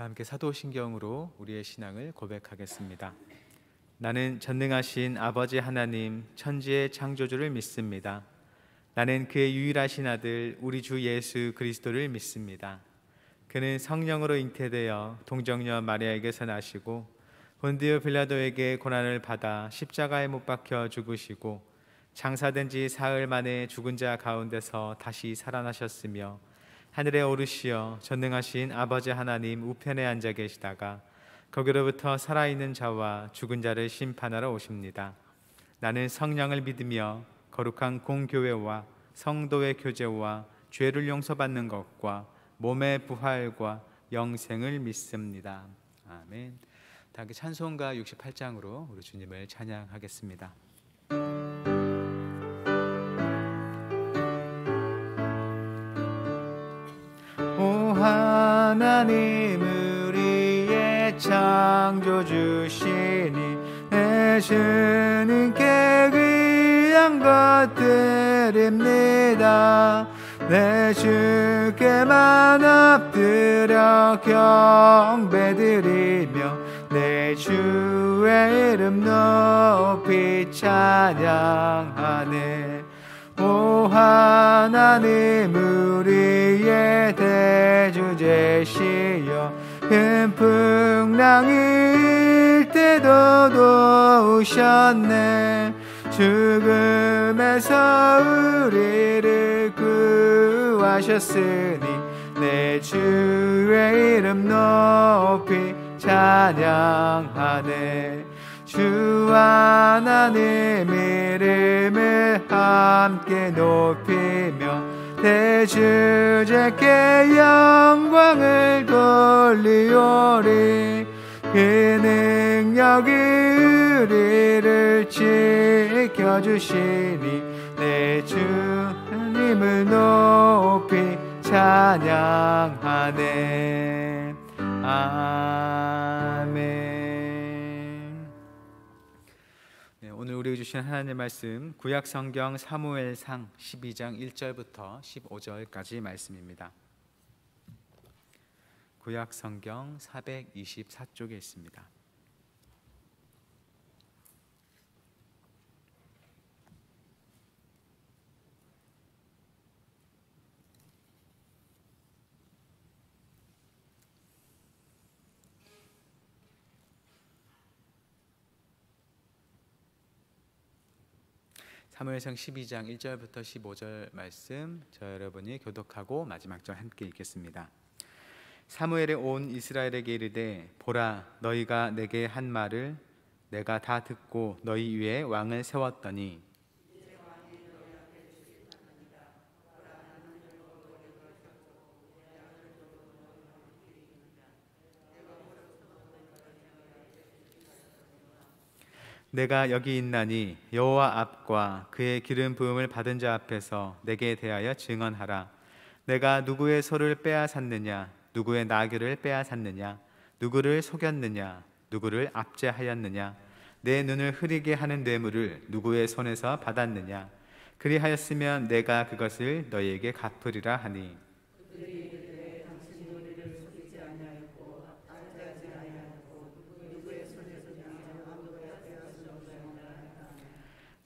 다 함께 사도신경으로 우리의 신앙을 고백하겠습니다. 나는 전능하신 아버지 하나님 천지의 창조주를 믿습니다. 나는 그의 유일하신 아들 우리 주 예수 그리스도를 믿습니다. 그는 성령으로 잉태되어 동정녀 마리아에게서 나시고 본디오 빌라도에게 고난을 받아 십자가에 못 박혀 죽으시고 장사된 지 사흘 만에 죽은 자 가운데서 다시 살아나셨으며 하늘에 오르시어 전능하신 아버지 하나님 우편에 앉아 계시다가 거기로부터 살아있는 자와 죽은 자를 심판하러 오십니다. 나는 성령을 믿으며 거룩한 공교회와 성도의 교제와 죄를 용서받는 것과 몸의 부활과 영생을 믿습니다. 아멘. 다 함께 찬송가 68장으로 우리 주님을 찬양하겠습니다. 오 하나님 우리의 창조주시니 내 주님께 귀한 것 드립니다. 내 주께만 엎드려 경배드리며 내 주의 이름 높이 찬양하네. 오 하나님 우리의 대주제시여 큰 풍랑일 때도 도우셨네. 죽음에서 우리를 구하셨으니 내 주의 이름 높이 찬양하네. 주 하나님 이름을 함께 높이며 대주제께 영광을 돌리오리. 그 능력이 우리를 지켜주시니 내 주님을 높이 찬양하네. 아멘. 오늘 우리에게 주신 하나님의 말씀 구약 성경 사무엘상 12장 1절부터 15절까지 말씀입니다. 구약 성경 424쪽에 있습니다. 사무엘상 12장 1절부터 15절 말씀 저 여러분이 교독하고 마지막 절 함께 읽겠습니다. 사무엘이 온 이스라엘에게 이르되 보라 너희가 내게 한 말을 내가 다 듣고 너희 위에 왕을 세웠더니 내가 여기 있나니 여호와 앞과 그의 기름 부음을 받은 자 앞에서 내게 대하여 증언하라. 내가 누구의 소를 빼앗았느냐 누구의 나귀를 빼앗았느냐 누구를 속였느냐 누구를 압제하였느냐 내 눈을 흐리게 하는 뇌물을 누구의 손에서 받았느냐 그리하였으면 내가 그것을 너희에게 갚으리라 하니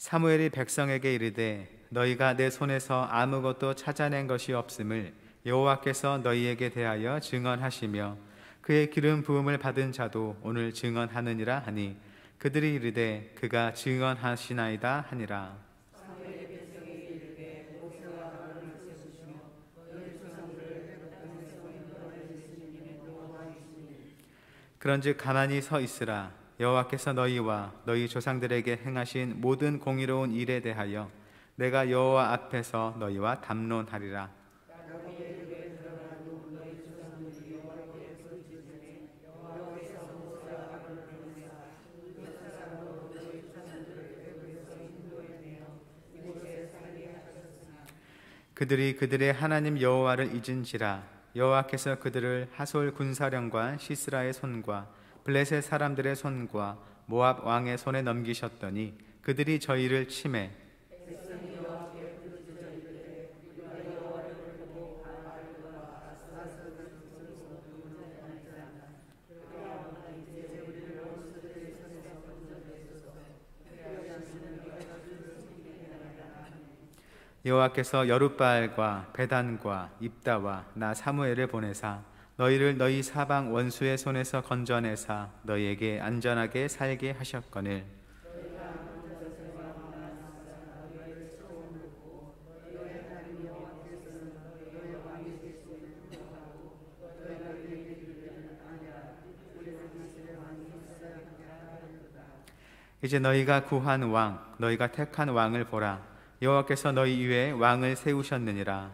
사무엘이 백성에게 이르되 너희가 내 손에서 아무것도 찾아낸 것이 없음을 여호와께서 너희에게 대하여 증언하시며 그의 기름 부음을 받은 자도 오늘 증언하느니라 하니 그들이 이르되 그가 증언하시나이다 하니라. 그런즉 가만히 서 있으라. 여호와께서 너희와 너희 조상들에게 행하신 모든 공의로운 일에 대하여 내가 여호와 앞에서 너희와 담론하리라. 그들이 그들의 하나님 여호와를 잊은지라. 여호와께서 그들을 하솔 군사령관 시스라의 손과 블레셋 사람들의 손과 모압 왕의 손에 넘기셨더니 그들이 저희를 치매 여호와께서 여룻바알과 베단과 입다와 나 사무엘을 보내사 너희를 너희 사방 원수의 손에서 건져내사 너희에게 안전하게 살게 하셨거늘 이제 너희가 구한 왕, 너희가 택한 왕을 보라. 여호와께서 너희 위에 왕을 세우셨느니라.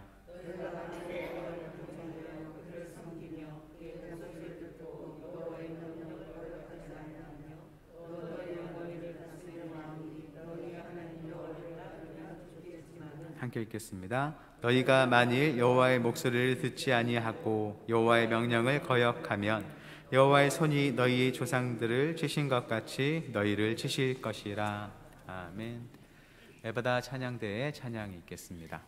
함께 읽겠습니다. 너희가 만일 여호와의 목소리를 듣지 아니하고 여호와의 명령을 거역하면 여호와의 손이 너희 조상들을 치신 것 같이 너희를 치실 것이라. 아멘. 에바다 찬양대의 찬양이 있겠습니다.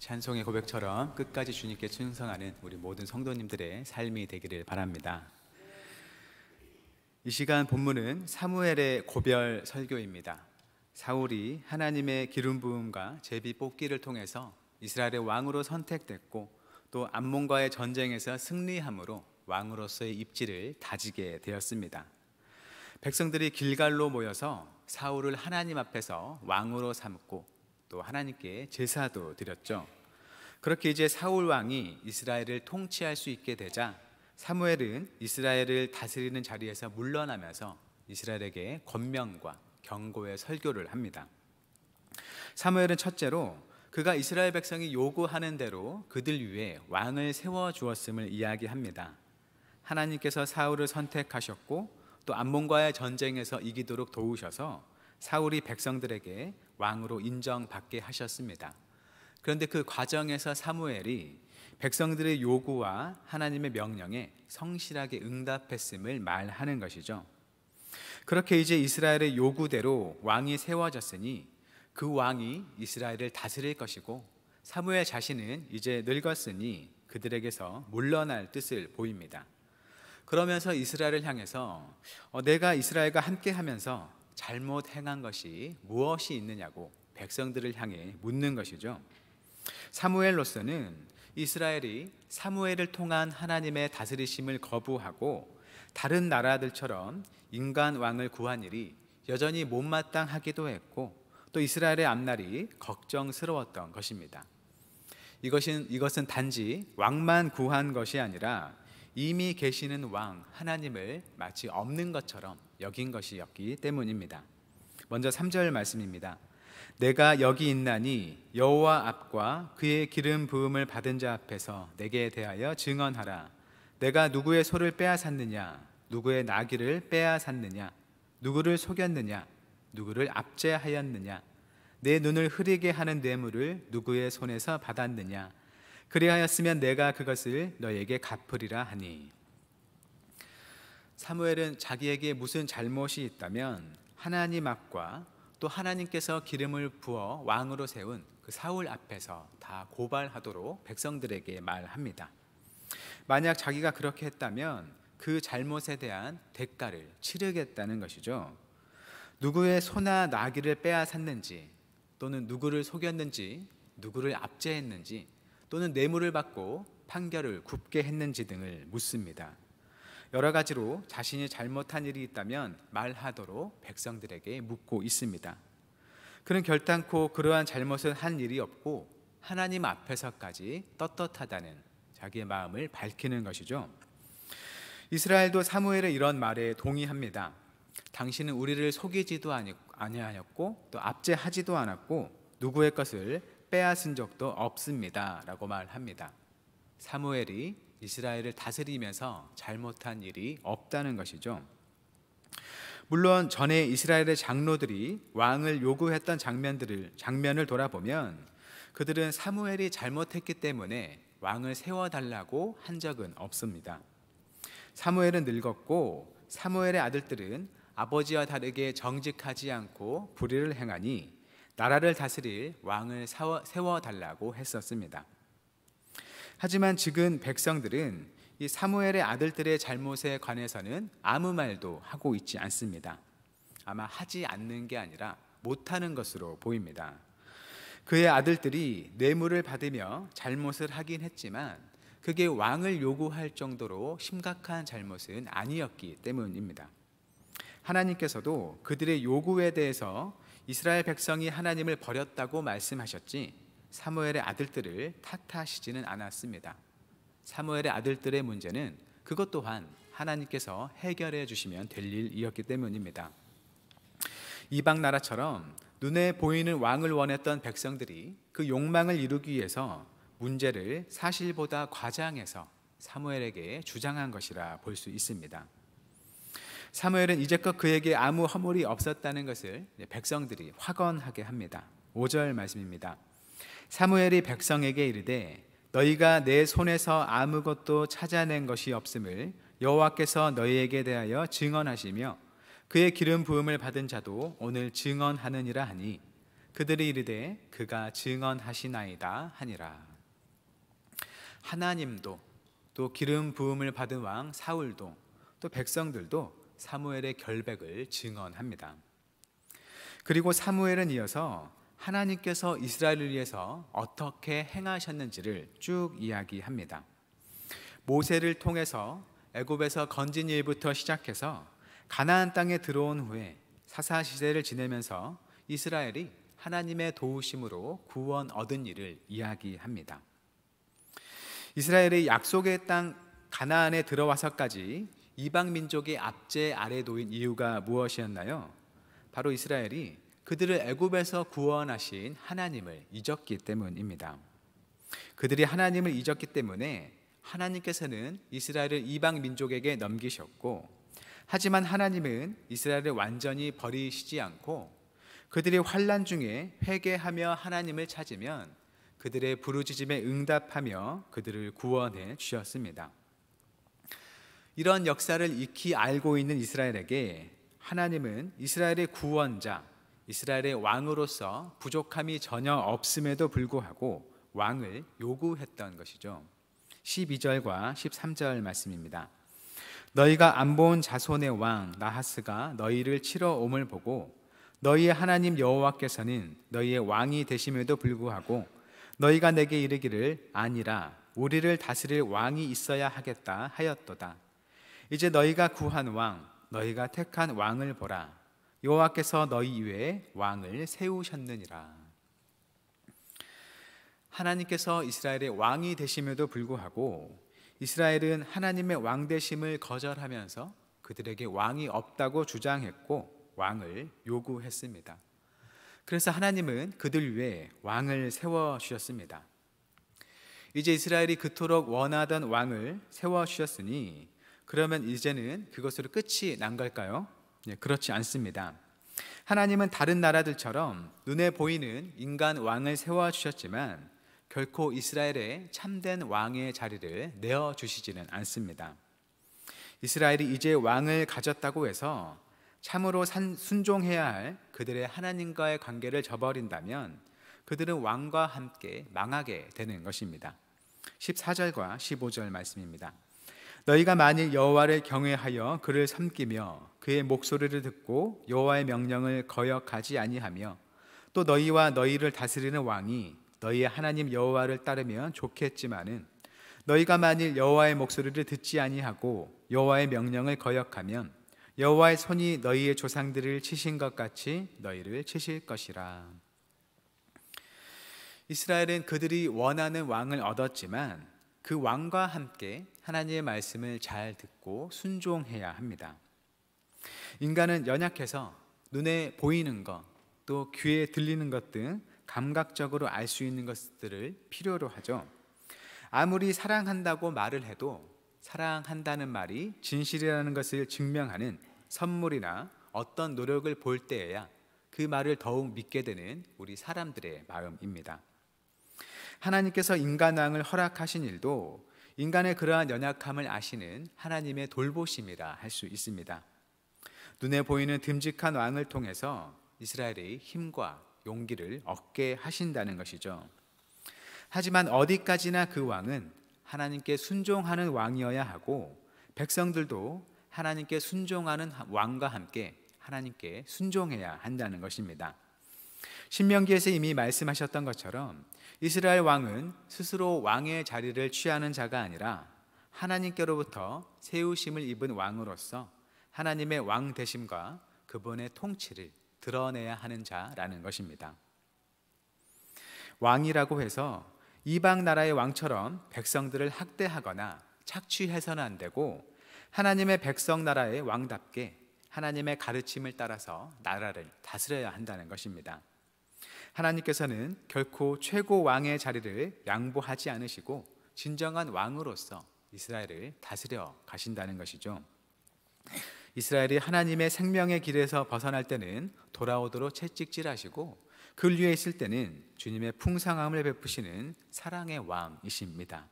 찬송의 고백처럼 끝까지 주님께 충성하는 우리 모든 성도님들의 삶이 되기를 바랍니다. 이 시간 본문은 사무엘의 고별 설교입니다. 사울이 하나님의 기름 부음과 제비 뽑기를 통해서 이스라엘의 왕으로 선택됐고 또 암몬과의 전쟁에서 승리함으로 왕으로서의 입지를 다지게 되었습니다. 백성들이 길갈로 모여서 사울을 하나님 앞에서 왕으로 삼고 또 하나님께 제사도 드렸죠. 그렇게 이제 사울 왕이 이스라엘을 통치할 수 있게 되자 사무엘은 이스라엘을 다스리는 자리에서 물러나면서 이스라엘에게 권면과 경고의 설교를 합니다. 사무엘은 첫째로 그가 이스라엘 백성이 요구하는 대로 그들 위에 왕을 세워 주었음을 이야기합니다. 하나님께서 사울을 선택하셨고 또 암몬과의 전쟁에서 이기도록 도우셔서 사울이 백성들에게 왕으로 인정받게 하셨습니다. 그런데 그 과정에서 사무엘이 백성들의 요구와 하나님의 명령에 성실하게 응답했음을 말하는 것이죠. 그렇게 이제 이스라엘의 요구대로 왕이 세워졌으니 그 왕이 이스라엘을 다스릴 것이고 사무엘 자신은 이제 늙었으니 그들에게서 물러날 뜻을 보입니다. 그러면서 이스라엘을 향해서 내가 이스라엘과 함께 하면서 잘못 행한 것이 무엇이 있느냐고 백성들을 향해 묻는 것이죠. 사무엘로서는 이스라엘이 사무엘을 통한 하나님의 다스리심을 거부하고 다른 나라들처럼 인간 왕을 구한 일이 여전히 못마땅하기도 했고 또 이스라엘의 앞날이 걱정스러웠던 것입니다. 이것은 단지 왕만 구한 것이 아니라 이미 계시는 왕 하나님을 마치 없는 것처럼 여긴 것이었기 때문입니다. 먼저 3절 말씀입니다. 내가 여기 있나니 여호와 앞과 그의 기름 부음을 받은 자 앞에서 내게 대하여 증언하라. 내가 누구의 소를 빼앗았느냐, 누구의 나귀를 빼앗았느냐, 누구를 속였느냐, 누구를 압제하였느냐, 내 눈을 흐리게 하는 뇌물을 누구의 손에서 받았느냐, 그리하였으면 내가 그것을 너에게 갚으리라 하니. 사무엘은 자기에게 무슨 잘못이 있다면 하나님 앞과 또 하나님께서 기름을 부어 왕으로 세운 그 사울 앞에서 다 고발하도록 백성들에게 말합니다. 만약 자기가 그렇게 했다면 그 잘못에 대한 대가를 치르겠다는 것이죠. 누구의 소나 나귀를 빼앗았는지, 또는 누구를 속였는지, 누구를 압제했는지, 또는 뇌물을 받고 판결을 굽게 했는지 등을 묻습니다. 여러 가지로 자신이 잘못한 일이 있다면 말하도록 백성들에게 묻고 있습니다. 그는 결단코 그러한 잘못은 한 일이 없고 하나님 앞에서까지 떳떳하다는 자기의 마음을 밝히는 것이죠. 이스라엘도 사무엘의 이런 말에 동의합니다. 당신은 우리를 속이지도 아니하였고 또 압제하지도 않았고 누구의 것을 빼앗은 적도 없습니다 라고 말합니다. 사무엘이 이스라엘을 다스리면서 잘못한 일이 없다는 것이죠. 물론 전에 이스라엘의 장로들이 왕을 요구했던 장면을 돌아보면 그들은 사무엘이 잘못했기 때문에 왕을 세워달라고 한 적은 없습니다. 사무엘은 늙었고 사무엘의 아들들은 아버지와 다르게 정직하지 않고 불의를 행하니 나라를 다스릴 왕을 세워달라고 했었습니다. 하지만 지금 백성들은 이 사무엘의 아들들의 잘못에 관해서는 아무 말도 하고 있지 않습니다. 아마 하지 않는 게 아니라 못하는 것으로 보입니다. 그의 아들들이 뇌물을 받으며 잘못을 하긴 했지만 그게 왕을 요구할 정도로 심각한 잘못은 아니었기 때문입니다. 하나님께서도 그들의 요구에 대해서 이스라엘 백성이 하나님을 버렸다고 말씀하셨지 사무엘의 아들들을 탓하시지는 않았습니다. 사무엘의 아들들의 문제는 그것 또한 하나님께서 해결해 주시면 될 일이었기 때문입니다. 이방 나라처럼 눈에 보이는 왕을 원했던 백성들이 그 욕망을 이루기 위해서 문제를 사실보다 과장해서 사무엘에게 주장한 것이라 볼 수 있습니다. 사무엘은 이제껏 그에게 아무 허물이 없었다는 것을 백성들이 확언하게 합니다. 5절 말씀입니다. 사무엘이 백성에게 이르되 너희가 내 손에서 아무것도 찾아낸 것이 없음을 여호와께서 너희에게 대하여 증언하시며 그의 기름 부음을 받은 자도 오늘 증언하느니라 하니 그들이 이르되 그가 증언하시나이다 하니라. 하나님도 또 기름 부음을 받은 왕 사울도 또 백성들도 사무엘의 결백을 증언합니다. 그리고 사무엘은 이어서 하나님께서 이스라엘을 위해서 어떻게 행하셨는지를 쭉 이야기합니다. 모세를 통해서 애굽에서 건진 일부터 시작해서 가나안 땅에 들어온 후에 사사 시대를 지내면서 이스라엘이 하나님의 도우심으로 구원 얻은 일을 이야기합니다. 이스라엘이 약속의 땅 가나안에 들어와서까지 이방 민족의 압제 아래 놓인 이유가 무엇이었나요? 바로 이스라엘이 그들을 애굽에서 구원하신 하나님을 잊었기 때문입니다. 그들이 하나님을 잊었기 때문에 하나님께서는 이스라엘을 이방 민족에게 넘기셨고, 하지만 하나님은 이스라엘을 완전히 버리시지 않고 그들이 환난 중에 회개하며 하나님을 찾으면 그들의 부르짖음에 응답하며 그들을 구원해 주셨습니다. 이런 역사를 익히 알고 있는 이스라엘에게 하나님은 이스라엘의 구원자, 이스라엘의 왕으로서 부족함이 전혀 없음에도 불구하고 왕을 요구했던 것이죠. 12절과 13절 말씀입니다. 너희가 안 본 자손의 왕 나하스가 너희를 치러 옴을 보고 너희의 하나님 여호와께서는 너희의 왕이 되심에도 불구하고 너희가 내게 이르기를 아니라 우리를 다스릴 왕이 있어야 하겠다 하였도다. 이제 너희가 구한 왕, 너희가 택한 왕을 보라. 여호와께서 너희 위에 왕을 세우셨느니라. 하나님께서 이스라엘의 왕이 되심에도 불구하고 이스라엘은 하나님의 왕 되심을 거절하면서 그들에게 왕이 없다고 주장했고 왕을 요구했습니다. 그래서 하나님은 그들 위에 왕을 세워주셨습니다. 이제 이스라엘이 그토록 원하던 왕을 세워주셨으니 그러면 이제는 그것으로 끝이 난 걸까요? 그렇지 않습니다. 하나님은 다른 나라들처럼 눈에 보이는 인간 왕을 세워주셨지만 결코 이스라엘의 참된 왕의 자리를 내어주시지는 않습니다. 이스라엘이 이제 왕을 가졌다고 해서 참으로 순종해야 할 그들의 하나님과의 관계를 저버린다면 그들은 왕과 함께 망하게 되는 것입니다. 14절과 15절 말씀입니다. 너희가 만일 여호와를 경외하여 그를 섬기며 그의 목소리를 듣고 여호와의 명령을 거역하지 아니하며 또 너희와 너희를 다스리는 왕이 너희의 하나님 여호와를 따르면 좋겠지만은 너희가 만일 여호와의 목소리를 듣지 아니하고 여호와의 명령을 거역하면 여호와의 손이 너희의 조상들을 치신 것 같이 너희를 치실 것이라. 이스라엘은 그들이 원하는 왕을 얻었지만 그 왕과 함께 하나님의 말씀을 잘 듣고 순종해야 합니다. 인간은 연약해서 눈에 보이는 것, 또 귀에 들리는 것 등 감각적으로 알 수 있는 것들을 필요로 하죠. 아무리 사랑한다고 말을 해도 사랑한다는 말이 진실이라는 것을 증명하는 선물이나 어떤 노력을 볼 때에야 그 말을 더욱 믿게 되는 우리 사람들의 마음입니다. 하나님께서 인간왕을 허락하신 일도 인간의 그러한 연약함을 아시는 하나님의 돌보심이라 할 수 있습니다. 눈에 보이는 듬직한 왕을 통해서 이스라엘의 힘과 용기를 얻게 하신다는 것이죠. 하지만 어디까지나 그 왕은 하나님께 순종하는 왕이어야 하고 백성들도 하나님께 순종하는 왕과 함께 하나님께 순종해야 한다는 것입니다. 신명기에서 이미 말씀하셨던 것처럼 이스라엘 왕은 스스로 왕의 자리를 취하는 자가 아니라 하나님께로부터 세우심을 입은 왕으로서 하나님의 왕 되심과 그분의 통치를 드러내야 하는 자라는 것입니다. 왕이라고 해서 이방 나라의 왕처럼 백성들을 학대하거나 착취해서는 안 되고 하나님의 백성 나라의 왕답게 하나님의 가르침을 따라서 나라를 다스려야 한다는 것입니다. 하나님께서는 결코 최고 왕의 자리를 양보하지 않으시고 진정한 왕으로서 이스라엘을 다스려 가신다는 것이죠. 이스라엘이 하나님의 생명의 길에서 벗어날 때는 돌아오도록 채찍질하시고 그 위에 있을 때는 주님의 풍성함을 베푸시는 사랑의 왕이십니다.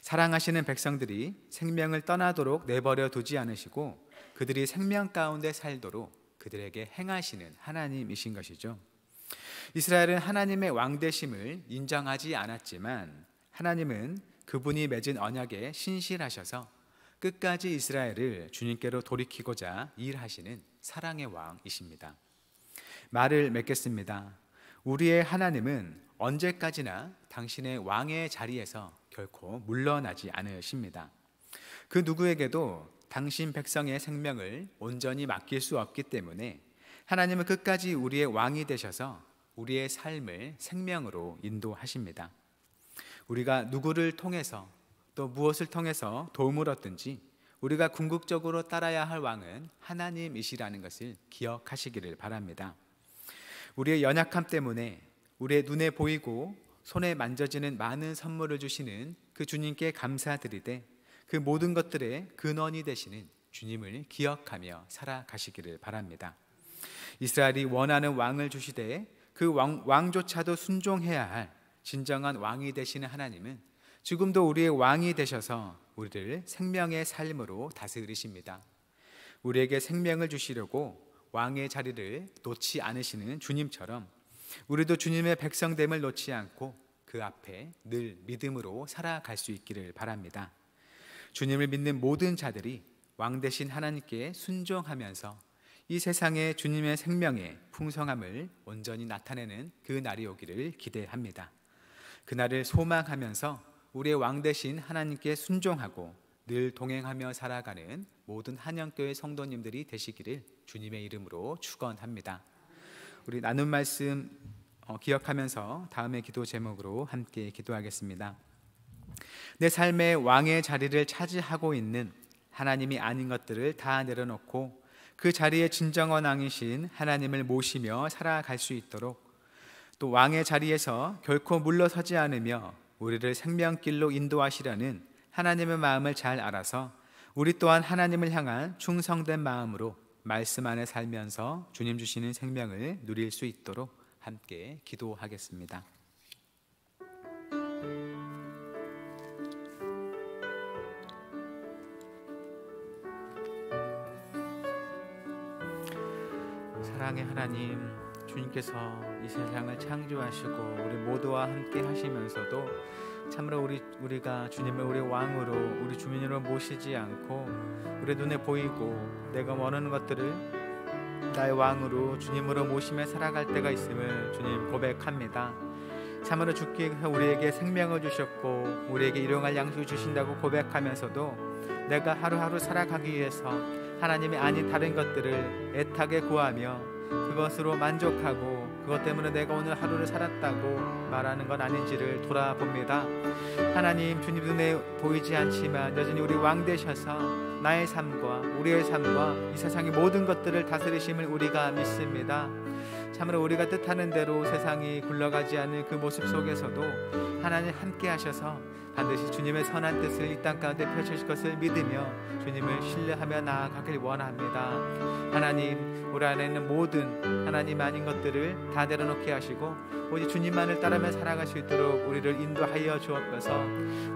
사랑하시는 백성들이 생명을 떠나도록 내버려 두지 않으시고 그들이 생명 가운데 살도록 그들에게 행하시는 하나님이신 것이죠. 이스라엘은 하나님의 왕되심을 인정하지 않았지만 하나님은 그분이 맺은 언약에 신실하셔서 끝까지 이스라엘을 주님께로 돌이키고자 일하시는 사랑의 왕이십니다. 말을 맺겠습니다. 우리의 하나님은 언제까지나 당신의 왕의 자리에서 결코 물러나지 않으십니다. 그 누구에게도 당신 백성의 생명을 온전히 맡길 수 없기 때문에 하나님은 끝까지 우리의 왕이 되셔서 우리의 삶을 생명으로 인도하십니다. 우리가 누구를 통해서 또 무엇을 통해서 도움을 얻든지 우리가 궁극적으로 따라야 할 왕은 하나님이시라는 것을 기억하시기를 바랍니다. 우리의 연약함 때문에 우리의 눈에 보이고 손에 만져지는 많은 선물을 주시는 그 주님께 감사드리되 그 모든 것들의 근원이 되시는 주님을 기억하며 살아가시기를 바랍니다. 이스라엘이 원하는 왕을 주시되 그 왕조차도 순종해야 할 진정한 왕이 되시는 하나님은 지금도 우리의 왕이 되셔서 우리를 생명의 삶으로 다스리십니다. 우리에게 생명을 주시려고 왕의 자리를 놓지 않으시는 주님처럼 우리도 주님의 백성됨을 놓지 않고 그 앞에 늘 믿음으로 살아갈 수 있기를 바랍니다. 주님을 믿는 모든 자들이 왕 되신 하나님께 순종하면서 이 세상에 주님의 생명의 풍성함을 온전히 나타내는 그 날이 오기를 기대합니다. 그날을 소망하면서 우리의 왕 되신 하나님께 순종하고 늘 동행하며 살아가는 모든 한영교회 성도님들이 되시기를 주님의 이름으로 축원합니다. 우리 나눈 말씀 기억하면서 다음의 기도 제목으로 함께 기도하겠습니다. 내 삶의 왕의 자리를 차지하고 있는 하나님이 아닌 것들을 다 내려놓고 그 자리에 진정한 왕이신 하나님을 모시며 살아갈 수 있도록 또 왕의 자리에서 결코 물러서지 않으며 우리를 생명길로 인도하시려는 하나님의 마음을 잘 알아서 우리 또한 하나님을 향한 충성된 마음으로 말씀 안에 살면서 주님 주시는 생명을 누릴 수 있도록 함께 기도하겠습니다. 사랑의 하나님, 주님께서 이 세상을 창조하시고 우리 모두와 함께 하시면서도 참으로 우리가 주님을 우리 왕으로, 우리 주민으로 모시지 않고 우리 눈에 보이고 내가 원하는 것들을 나의 왕으로, 주님으로 모시며 살아갈 때가 있음을 주님 고백합니다. 참으로 주께서 우리에게 생명을 주셨고 우리에게 일용할 양식을 주신다고 고백하면서도 내가 하루하루 살아가기 위해서 하나님이 아닌 다른 것들을 애타게 구하며 그것으로 만족하고 그것 때문에 내가 오늘 하루를 살았다고 말하는 건 아닌지를 돌아봅니다. 하나님, 주님 눈에 보이지 않지만 여전히 우리 왕 되셔서 나의 삶과 우리의 삶과 이 세상의 모든 것들을 다스리심을 우리가 믿습니다. 참으로 우리가 뜻하는 대로 세상이 굴러가지 않는 그 모습 속에서도 하나님 함께 하셔서 반드시 주님의 선한 뜻을 이 땅 가운데 펼치실 것을 믿으며 주님을 신뢰하며 나아가길 원합니다. 하나님, 우리 안에 있는 모든 하나님 아닌 것들을 다 내려놓게 하시고 오직 주님만을 따르며 살아갈 수 있도록 우리를 인도하여 주옵소서.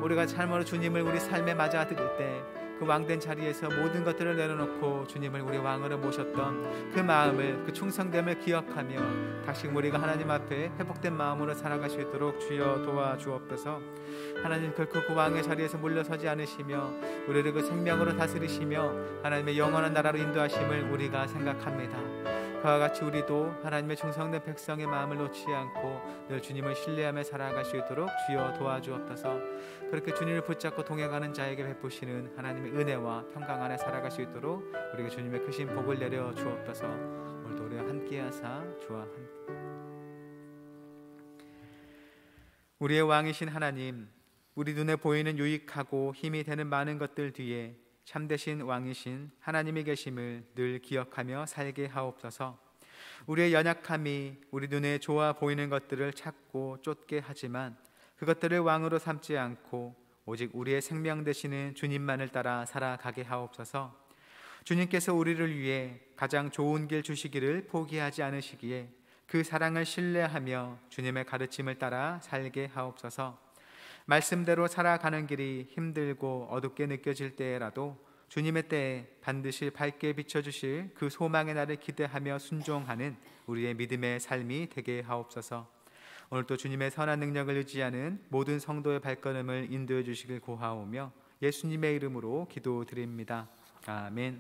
우리가 참으로 주님을 우리 삶에 맞아들일 때 그 왕된 자리에서 모든 것들을 내려놓고 주님을 우리 왕으로 모셨던 그 마음을, 그 충성됨을 기억하며 다시금 우리가 하나님 앞에 회복된 마음으로 살아갈 수 있도록 주여 도와주옵소서. 하나님, 결코 그 왕의 자리에서 물러서지 않으시며 우리를 그 생명으로 다스리시며 하나님의 영원한 나라로 인도하심을 우리가 생각합니다. 그와 같이 우리도 하나님의 충성된 백성의 마음을 놓지 않고 늘 주님을 신뢰하며 살아갈 수 있도록 주여 도와주옵소서. 그렇게 주님을 붙잡고 동행하는 자에게 베푸시는 하나님의 은혜와 평강 안에 살아갈 수 있도록 우리에게 주님의 크신 복을 내려 주옵소서. 오늘도 우리와 함께하사 주와 함께. 우리의 왕이신 하나님, 우리 눈에 보이는 유익하고 힘이 되는 많은 것들 뒤에 참되신 왕이신 하나님이 계심을 늘 기억하며 살게 하옵소서. 우리의 연약함이 우리 눈에 좋아 보이는 것들을 찾고 쫓게 하지만 그것들을 왕으로 삼지 않고 오직 우리의 생명 되시는 주님만을 따라 살아가게 하옵소서. 주님께서 우리를 위해 가장 좋은 길 주시기를 포기하지 않으시기에 그 사랑을 신뢰하며 주님의 가르침을 따라 살게 하옵소서. 말씀대로 살아가는 길이 힘들고 어둡게 느껴질 때라도 주님의 때에 반드시 밝게 비춰주실 그 소망의 날을 기대하며 순종하는 우리의 믿음의 삶이 되게 하옵소서. 오늘도 주님의 선한 능력을 의지하는 모든 성도의 발걸음을 인도해 주시길 구하오며 예수님의 이름으로 기도드립니다. 아멘.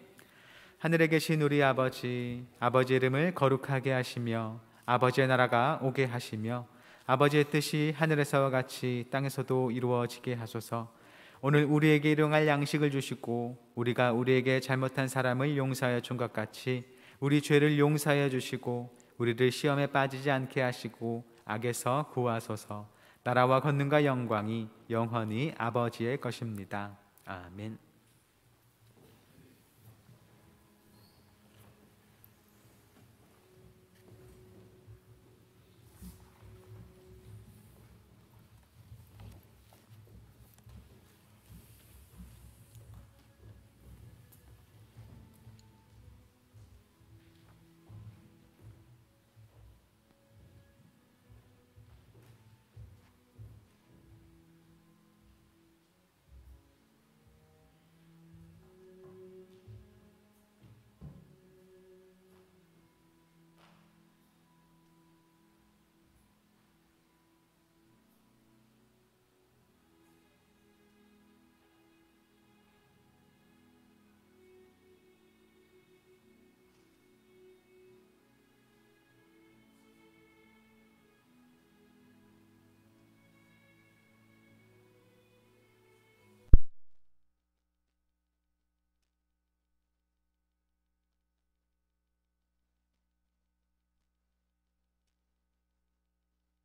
하늘에 계신 우리 아버지, 아버지의 이름을 거룩하게 하시며 아버지의 나라가 오게 하시며 아버지의 뜻이 하늘에서와 같이 땅에서도 이루어지게 하소서. 오늘 우리에게 일용할 양식을 주시고 우리가 우리에게 잘못한 사람을 용서하여 준 것 같이 우리 죄를 용서하여 주시고 우리를 시험에 빠지지 않게 하시고 악에서 구하소서. 나라와 권능과 영광이 영원히 아버지의 것입니다. 아멘.